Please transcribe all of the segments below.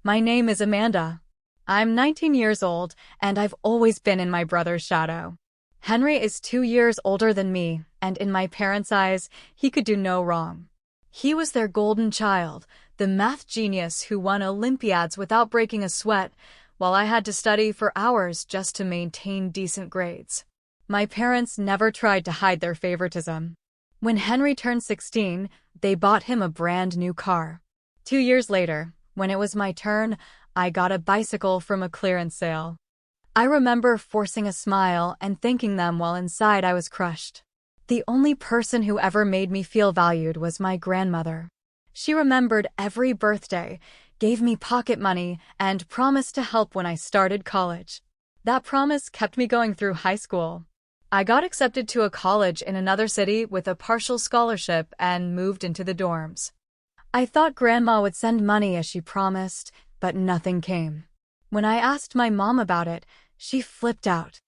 My name is Amanda. I'm 19 years old, and I've always been in my brother's shadow. Henry is 2 years older than me, and in my parents' eyes, he could do no wrong. He was their golden child, the math genius who won Olympiads without breaking a sweat, while I had to study for hours just to maintain decent grades. My parents never tried to hide their favoritism. When Henry turned 16, they bought him a brand new car. 2 years later, when it was my turn, I got a bicycle from a clearance sale. I remember forcing a smile and thanking them while inside I was crushed. The only person who ever made me feel valued was my grandmother. She remembered every birthday, gave me pocket money, and promised to help when I started college. That promise kept me going through high school. I got accepted to a college in another city with a partial scholarship and moved into the dorms. I thought Grandma would send money as she promised, but nothing came. When I asked my mom about it, she flipped out.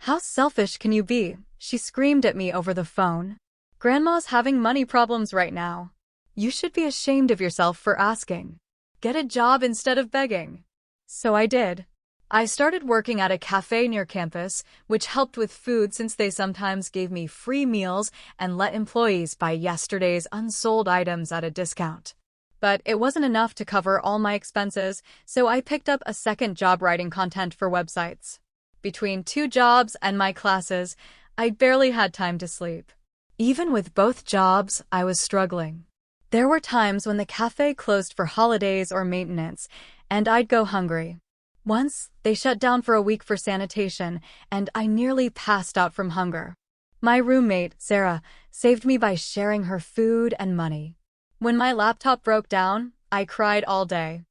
"How selfish can you be?" she screamed at me over the phone. "Grandma's having money problems right now. You should be ashamed of yourself for asking. Get a job instead of begging." So I did. I started working at a cafe near campus, which helped with food since they sometimes gave me free meals and let employees buy yesterday's unsold items at a discount. But it wasn't enough to cover all my expenses, so I picked up a second job writing content for websites. Between 2 jobs and my classes, I barely had time to sleep. Even with both jobs, I was struggling. There were times when the cafe closed for holidays or maintenance, and I'd go hungry. Once, they shut down for a week for sanitation, and I nearly passed out from hunger. My roommate, Sarah, saved me by sharing her food and money. When my laptop broke down, I cried all day.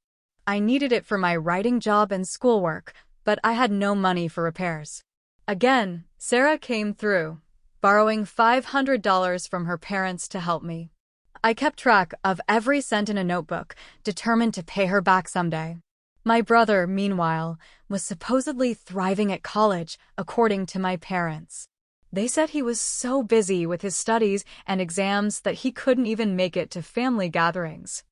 I needed it for my writing job and schoolwork, but I had no money for repairs. Again, Sarah came through, borrowing $500 from her parents to help me. I kept track of every cent in a notebook, determined to pay her back someday. My brother, meanwhile, was supposedly thriving at college, according to my parents. They said he was so busy with his studies and exams that he couldn't even make it to family gatherings.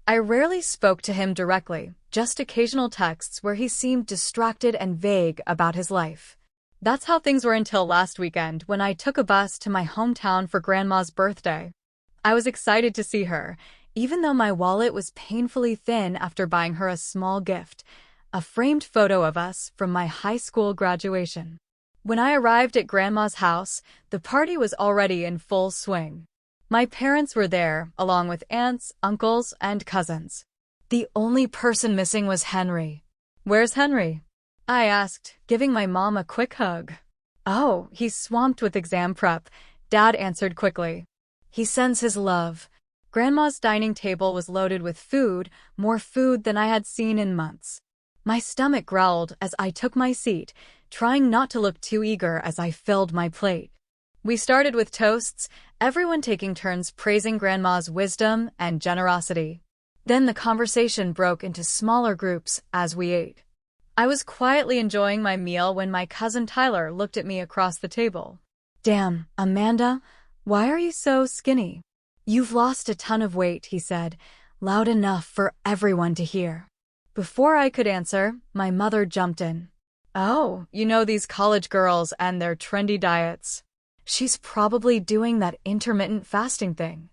I rarely spoke to him directly, just occasional texts where he seemed distracted and vague about his life. That's how things were until last weekend when I took a bus to my hometown for Grandma's birthday. I was excited to see her, even though my wallet was painfully thin after buying her a small gift, a framed photo of us from my high school graduation. When I arrived at Grandma's house, the party was already in full swing. My parents were there, along with aunts, uncles, and cousins. The only person missing was Henry. "Where's Henry?" I asked, giving my mom a quick hug. "Oh, he's swamped with exam prep," Dad answered quickly. "He sends his love." Grandma's dining table was loaded with food, more food than I had seen in months. My stomach growled as I took my seat, trying not to look too eager as I filled my plate. We started with toasts, everyone taking turns praising Grandma's wisdom and generosity. Then the conversation broke into smaller groups as we ate. I was quietly enjoying my meal when my cousin Tyler looked at me across the table. "Damn, Amanda, why are you so skinny?" "You've lost a ton of weight," he said, loud enough for everyone to hear. Before I could answer, my mother jumped in. "Oh, you know these college girls and their trendy diets. She's probably doing that intermittent fasting thing."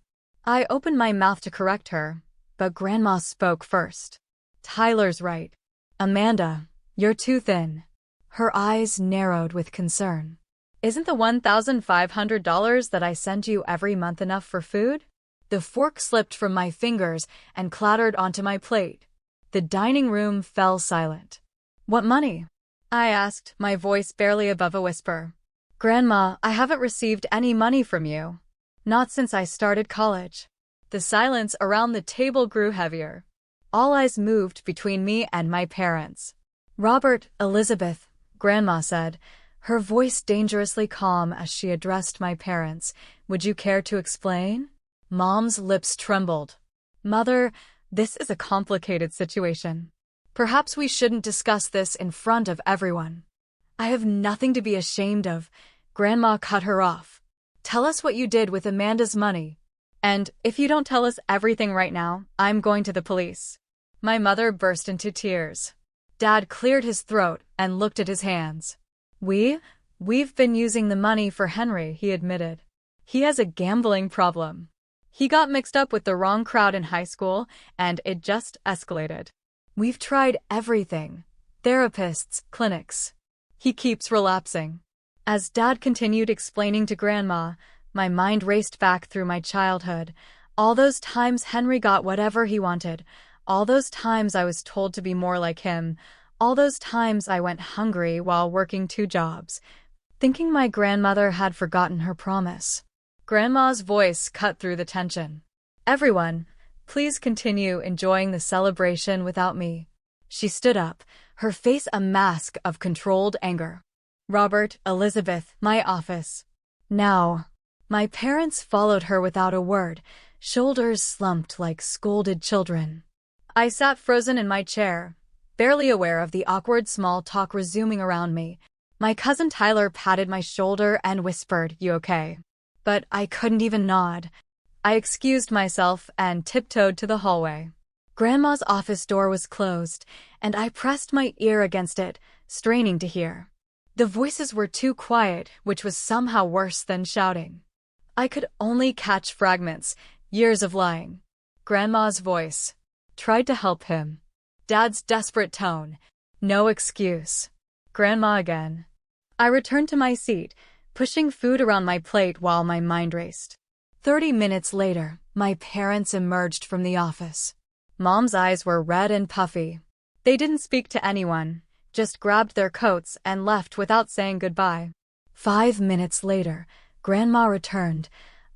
I opened my mouth to correct her, but Grandma spoke first. "Tyler's right. Amanda, you're too thin." Her eyes narrowed with concern. "Isn't the $1,500 that I send you every month enough for food?" The fork slipped from my fingers and clattered onto my plate. The dining room fell silent. "What money?" I asked, my voice barely above a whisper. "Grandma, I haven't received any money from you. Not since I started college." The silence around the table grew heavier. All eyes moved between me and my parents. "Robert, Elizabeth," Grandma said, her voice dangerously calm as she addressed my parents. "Would you care to explain?" Mom's lips trembled. "Mother, this is a complicated situation. Perhaps we shouldn't discuss this in front of everyone." "I have nothing to be ashamed of," Grandma cut her off. "Tell us what you did with Amanda's money. And if you don't tell us everything right now, I'm going to the police." My mother burst into tears. Dad cleared his throat and looked at his hands. We've been using the money for Henry, he admitted. He has a gambling problem. He got mixed up with the wrong crowd in high school, and it just escalated. We've tried everything. Therapists, clinics. He keeps relapsing. As Dad continued explaining to Grandma, my mind raced back through my childhood. All those times Henry got whatever he wanted. All those times I was told to be more like him. All those times I went hungry while working 2 jobs, thinking my grandmother had forgotten her promise. Grandma's voice cut through the tension. Everyone, please continue enjoying the celebration without me. She stood up, her face a mask of controlled anger. Robert, Elizabeth, my office. Now. My parents followed her without a word, shoulders slumped like scolded children. I sat frozen in my chair, barely aware of the awkward small talk resuming around me. My cousin Tyler patted my shoulder and whispered, "You okay?" But I couldn't even nod. I excused myself and tiptoed to the hallway. Grandma's office door was closed, and I pressed my ear against it, straining to hear. The voices were too quiet, which was somehow worse than shouting. I could only catch fragments, years of lying. Grandma's voice. Tried to help him. Dad's desperate tone. No excuse. Grandma again. I returned to my seat, pushing food around my plate while my mind raced. 30 minutes later, my parents emerged from the office. Mom's eyes were red and puffy. They didn't speak to anyone, just grabbed their coats and left without saying goodbye. 5 minutes later, Grandma returned,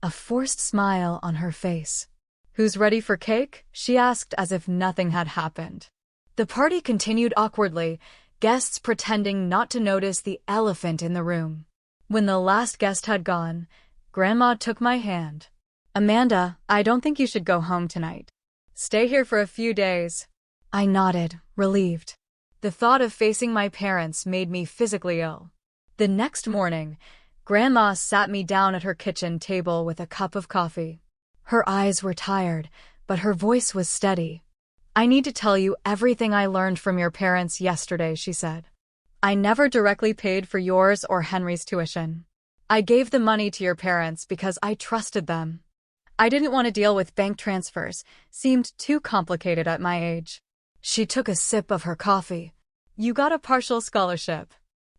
a forced smile on her face. "Who's ready for cake?" she asked as if nothing had happened. The party continued awkwardly, guests pretending not to notice the elephant in the room. When the last guest had gone, Grandma took my hand. "Amanda, I don't think you should go home tonight. Stay here for a few days." I nodded, relieved. The thought of facing my parents made me physically ill. The next morning, Grandma sat me down at her kitchen table with a cup of coffee. Her eyes were tired, but her voice was steady. "I need to tell you everything I learned from your parents yesterday," she said. "I never directly paid for yours or Henry's tuition. I gave the money to your parents because I trusted them. I didn't want to deal with bank transfers, seemed too complicated at my age." She took a sip of her coffee. "You got a partial scholarship.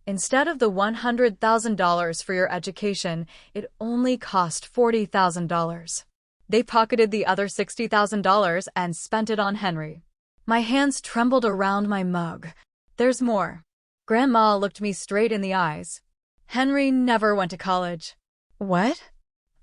Instead of the $100,000 for your education, it only cost $40,000. They pocketed the other $60,000 and spent it on Henry." My hands trembled around my mug. "There's more." Grandma looked me straight in the eyes. "Henry never went to college." "What?"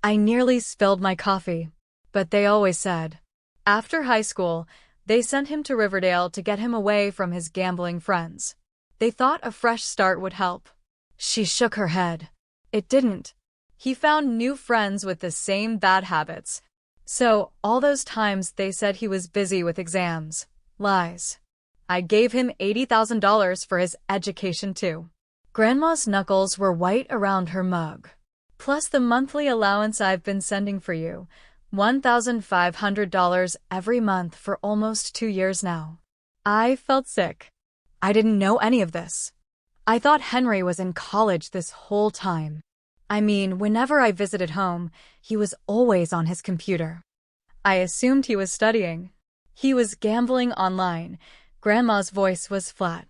I nearly spilled my coffee. "But they always said." After high school, they sent him to Riverdale to get him away from his gambling friends. They thought a fresh start would help. She shook her head. It didn't. He found new friends with the same bad habits. So, all those times they said he was busy with exams. Lies. I gave him $80,000 for his education too. Grandma's knuckles were white around her mug. Plus the monthly allowance I've been sending for you. $1,500 every month for almost 2 years now. I felt sick. I didn't know any of this. I thought Henry was in college this whole time. I mean, whenever I visited home, he was always on his computer. I assumed he was studying. He was gambling online. Grandma's voice was flat.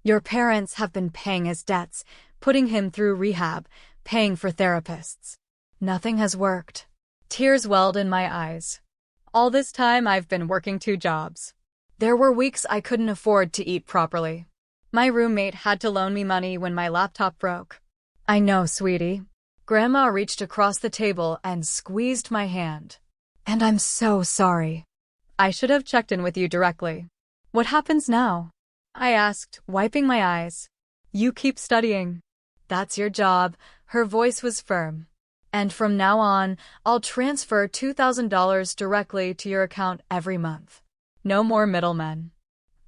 Your parents have been paying his debts, putting him through rehab, paying for therapists. Nothing has worked. Tears welled in my eyes. All this time I've been working 2 jobs. There were weeks I couldn't afford to eat properly. My roommate had to loan me money when my laptop broke. I know, sweetie. Grandma reached across the table and squeezed my hand. And I'm so sorry. I should have checked in with you directly. What happens now? I asked, wiping my eyes. You keep studying. That's your job. Her voice was firm. And from now on, I'll transfer $2,000 directly to your account every month. No more middlemen.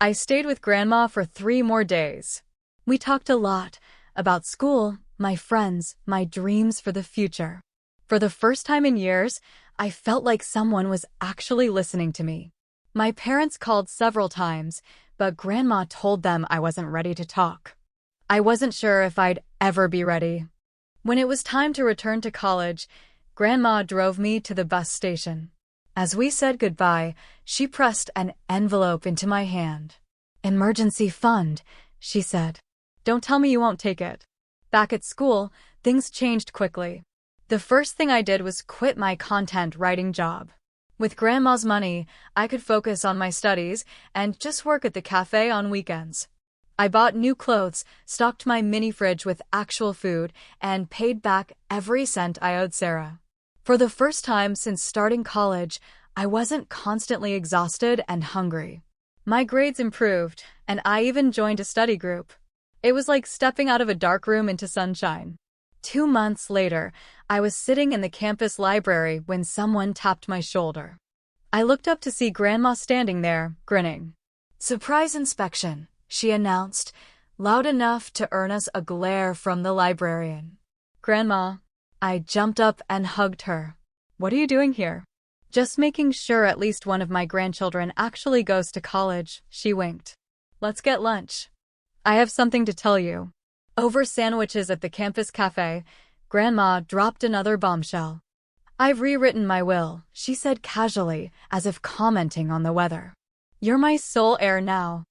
I stayed with Grandma for 3 more days. We talked a lot about school, my friends, my dreams for the future. For the first time in years, I felt like someone was actually listening to me. My parents called several times, but Grandma told them I wasn't ready to talk. I wasn't sure if I'd ever be ready. When it was time to return to college, Grandma drove me to the bus station. As we said goodbye, she pressed an envelope into my hand. "Emergency fund," she said. "Don't tell me you won't take it." Back at school, things changed quickly. The first thing I did was quit my content writing job. With Grandma's money, I could focus on my studies and just work at the cafe on weekends. I bought new clothes, stocked my mini fridge with actual food, and paid back every cent I owed Sarah. For the first time since starting college, I wasn't constantly exhausted and hungry. My grades improved, and I even joined a study group. It was like stepping out of a dark room into sunshine. 2 months later, I was sitting in the campus library when someone tapped my shoulder. I looked up to see Grandma standing there, grinning. "Surprise inspection," she announced, loud enough to earn us a glare from the librarian. "Grandma." I jumped up and hugged her. "What are you doing here?" "Just making sure at least one of my grandchildren actually goes to college," she winked. "Let's get lunch. I have something to tell you." Over sandwiches at the campus cafe, Grandma dropped another bombshell. "I've rewritten my will," she said casually, as if commenting on the weather. "You're my sole heir now."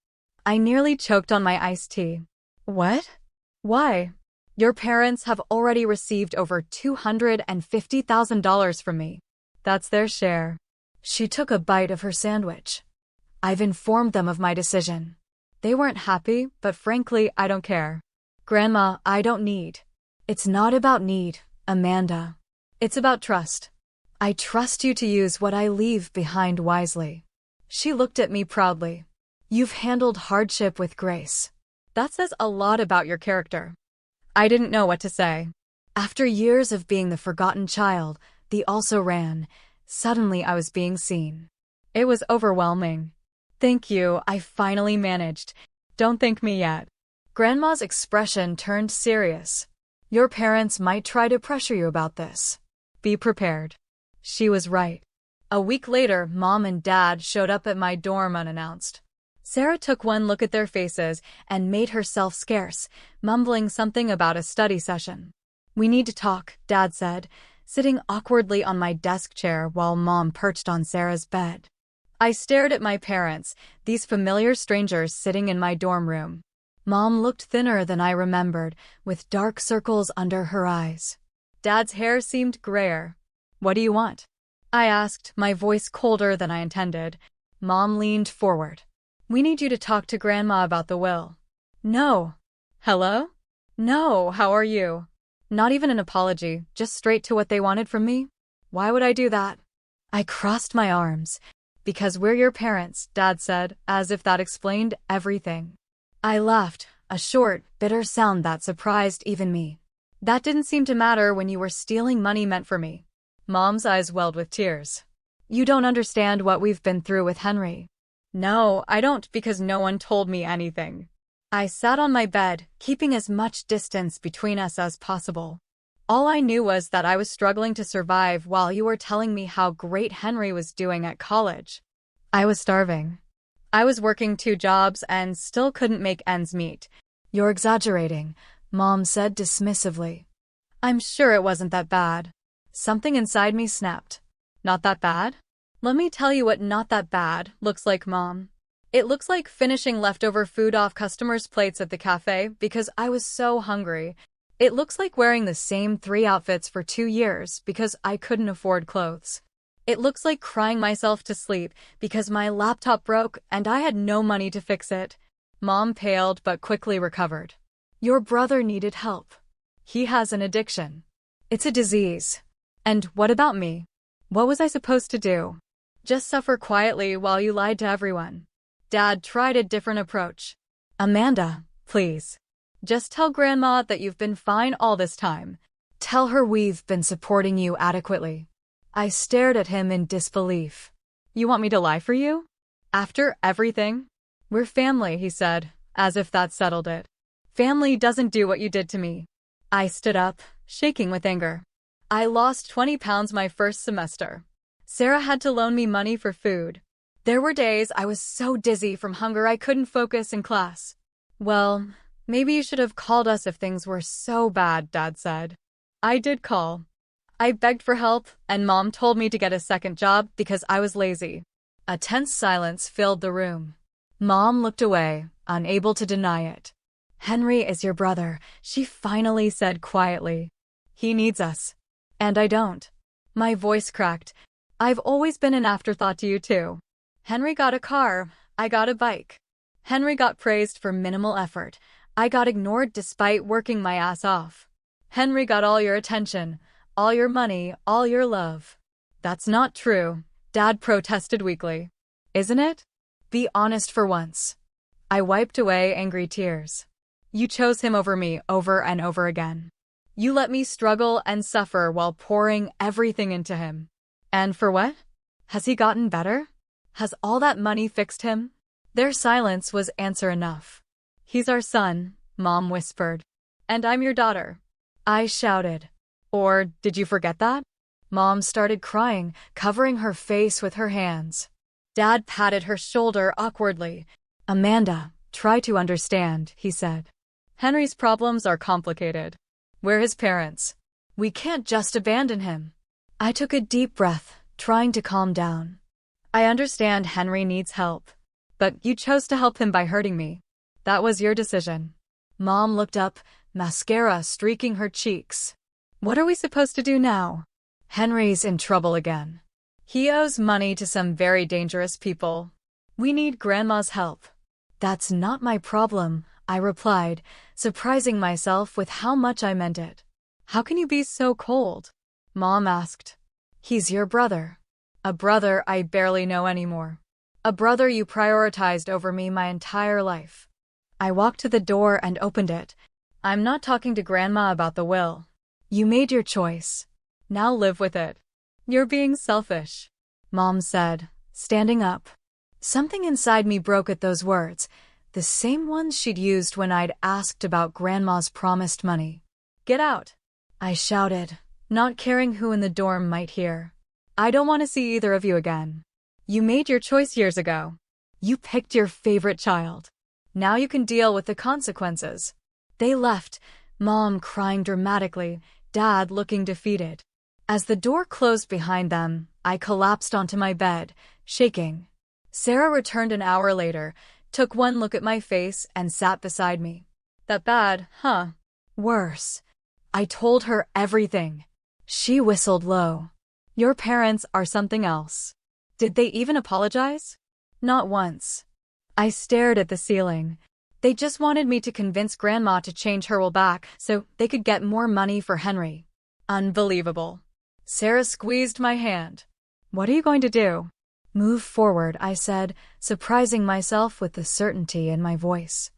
I nearly choked on my iced tea. "What? Why?" "Your parents have already received over $250,000 from me. That's their share." She took a bite of her sandwich. "I've informed them of my decision. They weren't happy, but frankly, I don't care." "Grandma, I don't need." "It's not about need, Amanda. It's about trust. I trust you to use what I leave behind wisely." She looked at me proudly. "You've handled hardship with grace. That says a lot about your character." I didn't know what to say. After years of being the forgotten child, the also-ran, suddenly I was being seen. It was overwhelming. "Thank you, I finally managed. Don't thank me yet." Grandma's expression turned serious. "Your parents might try to pressure you about this. Be prepared." She was right. A week later, Mom and Dad showed up at my dorm unannounced. Sarah took one look at their faces and made herself scarce, mumbling something about a study session. "We need to talk," Dad said, sitting awkwardly on my desk chair while Mom perched on Sarah's bed. I stared at my parents, these familiar strangers sitting in my dorm room. Mom looked thinner than I remembered, with dark circles under her eyes. Dad's hair seemed grayer. "What do you want?" I asked, my voice colder than I intended. Mom leaned forward. "We need you to talk to Grandma about the will." "No." "Hello?" "No, how are you?" Not even an apology, just straight to what they wanted from me? Why would I do that? I crossed my arms. "Because we're your parents," Dad said, as if that explained everything. I laughed, a short, bitter sound that surprised even me. "That didn't seem to matter when you were stealing money meant for me." Mom's eyes welled with tears. "You don't understand what we've been through with Henry." "No, I don't, because no one told me anything." I sat on my bed, keeping as much distance between us as possible. "All I knew was that I was struggling to survive while you were telling me how great Henry was doing at college. I was starving. I was working 2 jobs and still couldn't make ends meet." "You're exaggerating," Mom said dismissively. "I'm sure it wasn't that bad." Something inside me snapped. "Not that bad?" "Let me tell you what not that bad looks like, Mom. It looks like finishing leftover food off customers' plates at the cafe because I was so hungry. It looks like wearing the same 3 outfits for 2 years because I couldn't afford clothes. It looks like crying myself to sleep because my laptop broke and I had no money to fix it." Mom paled but quickly recovered. "Your brother needed help. He has an addiction. It's a disease. And what about me? What was I supposed to do? Just suffer quietly while you lied to everyone?" Dad tried a different approach. "Amanda, please. Just tell Grandma that you've been fine all this time. Tell her we've been supporting you adequately." I stared at him in disbelief. "You want me to lie for you? After everything?" "We're family," he said, as if that settled it. "Family doesn't do what you did to me." I stood up, shaking with anger. "I lost 20 pounds my first semester. Sarah had to loan me money for food. There were days I was so dizzy from hunger I couldn't focus in class. Well, maybe you should have called us if things were so bad, Dad said. I did call. I begged for help, and Mom told me to get a second job because I was lazy. A tense silence filled the room. Mom looked away, unable to deny it. Henry is your brother, she finally said quietly. He needs us. And I don't. My voice cracked. I've always been an afterthought to you too. Henry got a car, I got a bike. Henry got praised for minimal effort. I got ignored despite working my ass off. Henry got all your attention, all your money, all your love. That's not true, Dad protested weakly. Isn't it? Be honest for once. I wiped away angry tears. You chose him over me over and over again. You let me struggle and suffer while pouring everything into him. And for what? Has he gotten better? Has all that money fixed him? Their silence was answer enough. He's our son, Mom whispered. And I'm your daughter. I shouted. Or did you forget that? Mom started crying, covering her face with her hands. Dad patted her shoulder awkwardly. Amanda, try to understand, he said. Henry's problems are complicated. We're his parents. We can't just abandon him. I took a deep breath, trying to calm down. I understand Henry needs help. But you chose to help him by hurting me. That was your decision. Mom looked up, mascara streaking her cheeks. What are we supposed to do now? Henry's in trouble again. He owes money to some very dangerous people. We need Grandma's help. That's not my problem, I replied, surprising myself with how much I meant it. How can you be so cold? Mom asked. He's your brother. A brother I barely know anymore. A brother you prioritized over me my entire life. I walked to the door and opened it. I'm not talking to Grandma about the will. You made your choice. Now live with it. You're being selfish, Mom said, standing up. Something inside me broke at those words, the same ones she'd used when I'd asked about Grandma's promised money. Get out, I shouted, not caring who in the dorm might hear. I don't want to see either of you again. You made your choice years ago. You picked your favorite child. Now you can deal with the consequences. They left, Mom crying dramatically, Dad looking defeated. As the door closed behind them, I collapsed onto my bed, shaking. Sarah returned an hour later, took one look at my face, and sat beside me. That bad, huh? Worse. I told her everything. She whistled low. Your parents are something else. Did they even apologize? Not once. I stared at the ceiling. They just wanted me to convince Grandma to change her will back so they could get more money for Henry. Unbelievable. Sarah squeezed my hand. What are you going to do? Move forward, I said, surprising myself with the certainty in my voice.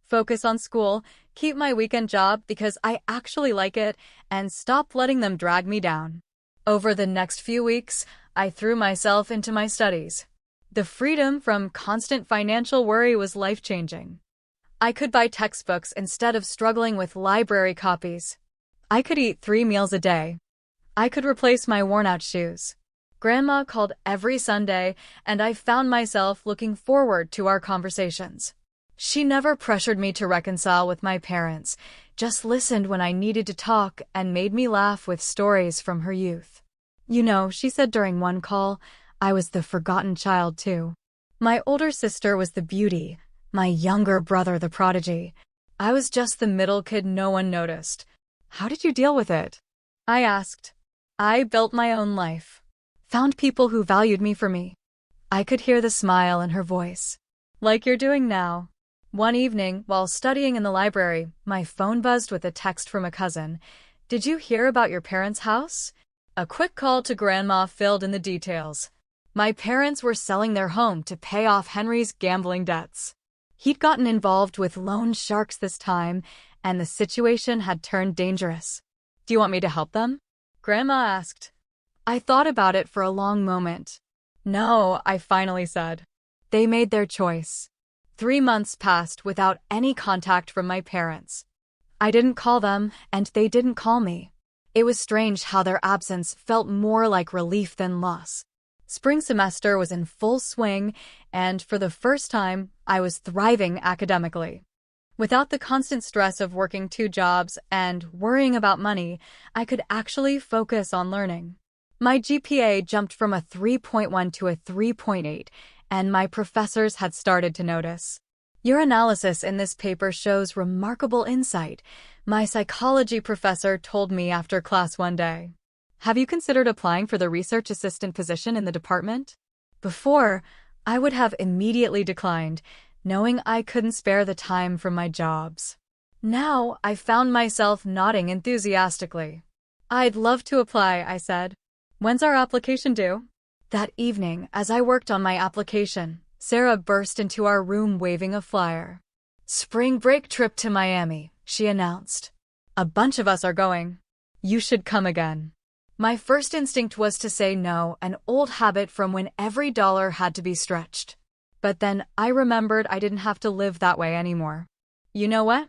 Focus on school, keep my weekend job because I actually like it, and stop letting them drag me down. Over the next few weeks, I threw myself into my studies. The freedom from constant financial worry was life-changing. I could buy textbooks instead of struggling with library copies. I could eat 3 meals a day. I could replace my worn-out shoes. Grandma called every Sunday, and I found myself looking forward to our conversations. She never pressured me to reconcile with my parents, just listened when I needed to talk and made me laugh with stories from her youth. You know, she said during one call, I was the forgotten child too. My older sister was the beauty, my younger brother the prodigy. I was just the middle kid no one noticed. How did you deal with it? I asked. I built my own life. Found people who valued me for me. I could hear the smile in her voice. Like you're doing now. One evening, while studying in the library, my phone buzzed with a text from a cousin. Did you hear about your parents' house? A quick call to Grandma filled in the details. My parents were selling their home to pay off Henry's gambling debts. He'd gotten involved with loan sharks this time, and the situation had turned dangerous. Do you want me to help them? Grandma asked. I thought about it for a long moment. No, I finally said. They made their choice. 3 months passed without any contact from my parents. I didn't call them, and they didn't call me. It was strange how their absence felt more like relief than loss. Spring semester was in full swing, and for the first time, I was thriving academically. Without the constant stress of working 2 jobs and worrying about money, I could actually focus on learning. My GPA jumped from a 3.1 to a 3.8, and my professors had started to notice. Your analysis in this paper shows remarkable insight, my psychology professor told me after class one day. Have you considered applying for the research assistant position in the department? Before, I would have immediately declined, knowing I couldn't spare the time from my jobs. Now, I found myself nodding enthusiastically. I'd love to apply, I said. When's our application due? That evening, as I worked on my application, Sarah burst into our room waving a flyer. Spring break trip to Miami, she announced. A bunch of us are going. You should come again. My first instinct was to say no, an old habit from when every dollar had to be stretched. But then I remembered I didn't have to live that way anymore. You know what?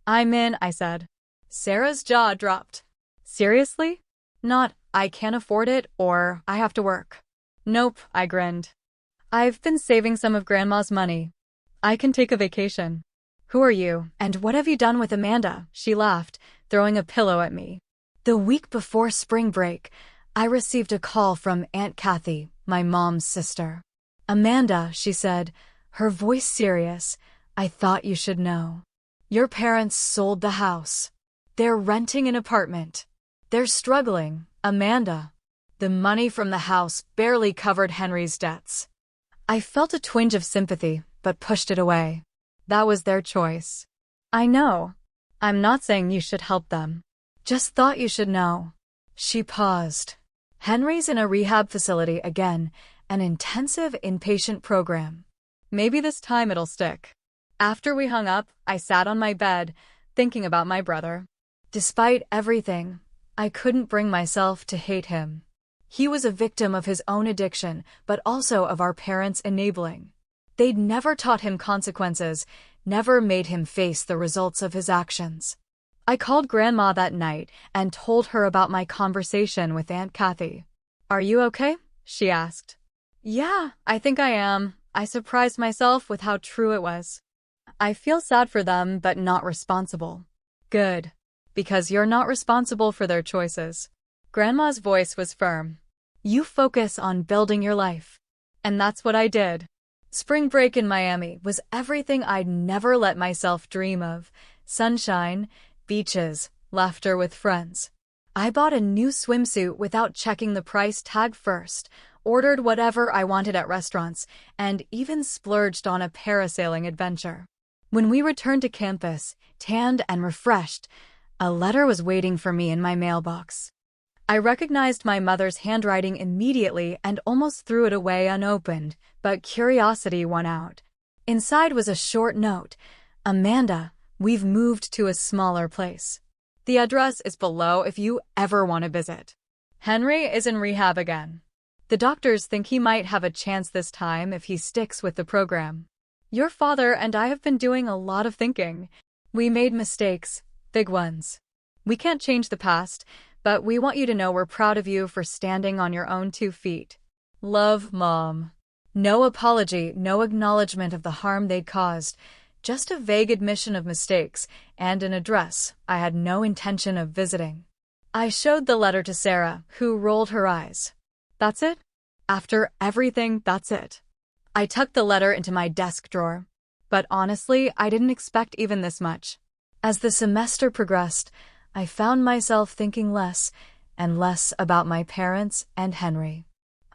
I'm in, I said. Sarah's jaw dropped. Seriously? Not, I can't afford it, or I have to work. Nope, I grinned. I've been saving some of Grandma's money. I can take a vacation. Who are you, and what have you done with Amanda? She laughed, throwing a pillow at me. The week before spring break, I received a call from Aunt Kathy, my mom's sister. Amanda, she said, her voice serious, I thought you should know. Your parents sold the house. They're renting an apartment. They're struggling, Amanda. The money from the house barely covered Henry's debts. I felt a twinge of sympathy, but pushed it away. That was their choice. I know. I'm not saying you should help them. Just thought you should know. She paused. Henry's in a rehab facility again, an intensive inpatient program. Maybe this time it'll stick. After we hung up, I sat on my bed, thinking about my brother. Despite everything, I couldn't bring myself to hate him. He was a victim of his own addiction, but also of our parents' enabling. They'd never taught him consequences, never made him face the results of his actions. I called Grandma that night and told her about my conversation with Aunt Kathy. Are you okay? She asked. Yeah, I think I am. I surprised myself with how true it was. I feel sad for them, but not responsible. Good. Because you're not responsible for their choices. Grandma's voice was firm. You focus on building your life. And that's what I did. Spring break in Miami was everything I'd never let myself dream of. Sunshine, beaches, laughter with friends. I bought a new swimsuit without checking the price tag first, ordered whatever I wanted at restaurants, and even splurged on a parasailing adventure. When we returned to campus, tanned and refreshed, a letter was waiting for me in my mailbox. I recognized my mother's handwriting immediately and almost threw it away unopened, but curiosity won out. Inside was a short note. Amanda, we've moved to a smaller place. The address is below if you ever want to visit. Henry is in rehab again. The doctors think he might have a chance this time if he sticks with the program. Your father and I have been doing a lot of thinking. We made mistakes, big ones. We can't change the past, but we want you to know we're proud of you for standing on your own 2 feet. Love, Mom. No apology, no acknowledgement of the harm they'd caused, just a vague admission of mistakes and an address I had no intention of visiting. I showed the letter to Sarah, who rolled her eyes. That's it? After everything, that's it. I tucked the letter into my desk drawer. But honestly, I didn't expect even this much. As the semester progressed, I found myself thinking less and less about my parents and Henry.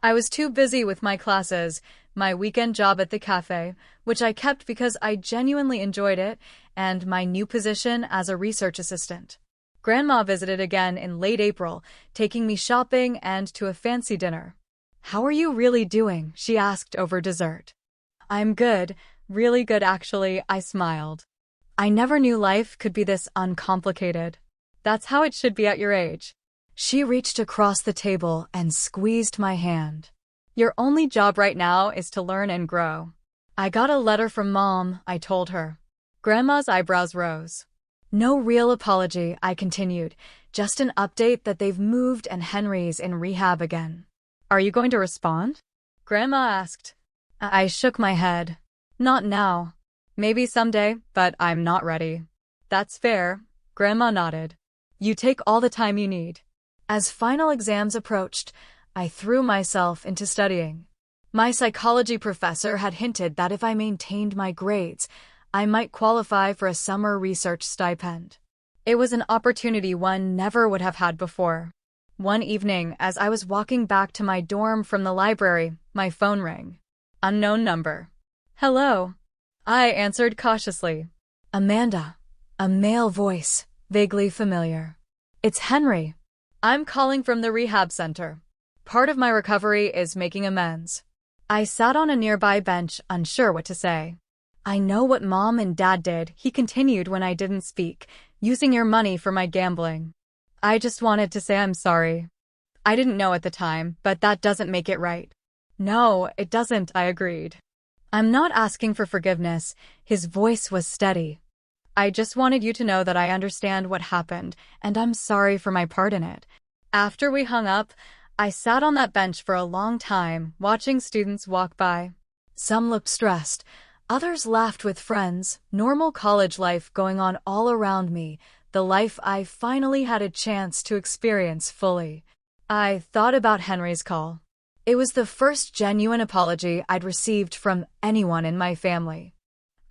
I was too busy with my classes, my weekend job at the cafe, which I kept because I genuinely enjoyed it, and my new position as a research assistant. Grandma visited again in late April, taking me shopping and to a fancy dinner. How are you really doing? She asked over dessert. I'm good, really good actually, I smiled. I never knew life could be this uncomplicated. That's how it should be at your age. She reached across the table and squeezed my hand. Your only job right now is to learn and grow. I got a letter from Mom, I told her. Grandma's eyebrows rose. No real apology, I continued, just an update that they've moved and Henry's in rehab again. Are you going to respond? Grandma asked. I shook my head. Not now. Maybe someday, but I'm not ready. That's fair, Grandma nodded. You take all the time you need. As final exams approached, I threw myself into studying. My psychology professor had hinted that if I maintained my grades, I might qualify for a summer research stipend. It was an opportunity one never would have had before. One evening, as I was walking back to my dorm from the library, my phone rang. Unknown number. Hello. I answered cautiously. Amanda. A male voice, vaguely familiar. It's Henry. I'm calling from the rehab center. Part of my recovery is making amends. I sat on a nearby bench, unsure what to say. I know what Mom and Dad did, he continued when I didn't speak, using your money for my gambling. I just wanted to say I'm sorry. I didn't know at the time, but that doesn't make it right. No, it doesn't, I agreed. I'm not asking for forgiveness. His voice was steady. I just wanted you to know that I understand what happened, and I'm sorry for my part in it. After we hung up, I sat on that bench for a long time, watching students walk by. Some looked stressed. Others laughed with friends, normal college life going on all around me, the life I finally had a chance to experience fully. I thought about Henry's call. It was the first genuine apology I'd received from anyone in my family.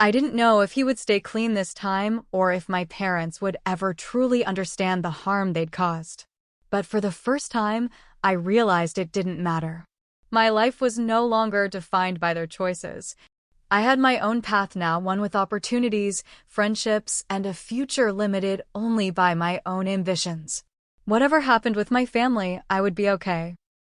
I didn't know if he would stay clean this time or if my parents would ever truly understand the harm they'd caused. But for the first time, I realized it didn't matter. My life was no longer defined by their choices. I had my own path now, one with opportunities, friendships, and a future limited only by my own ambitions. Whatever happened with my family, I would be okay.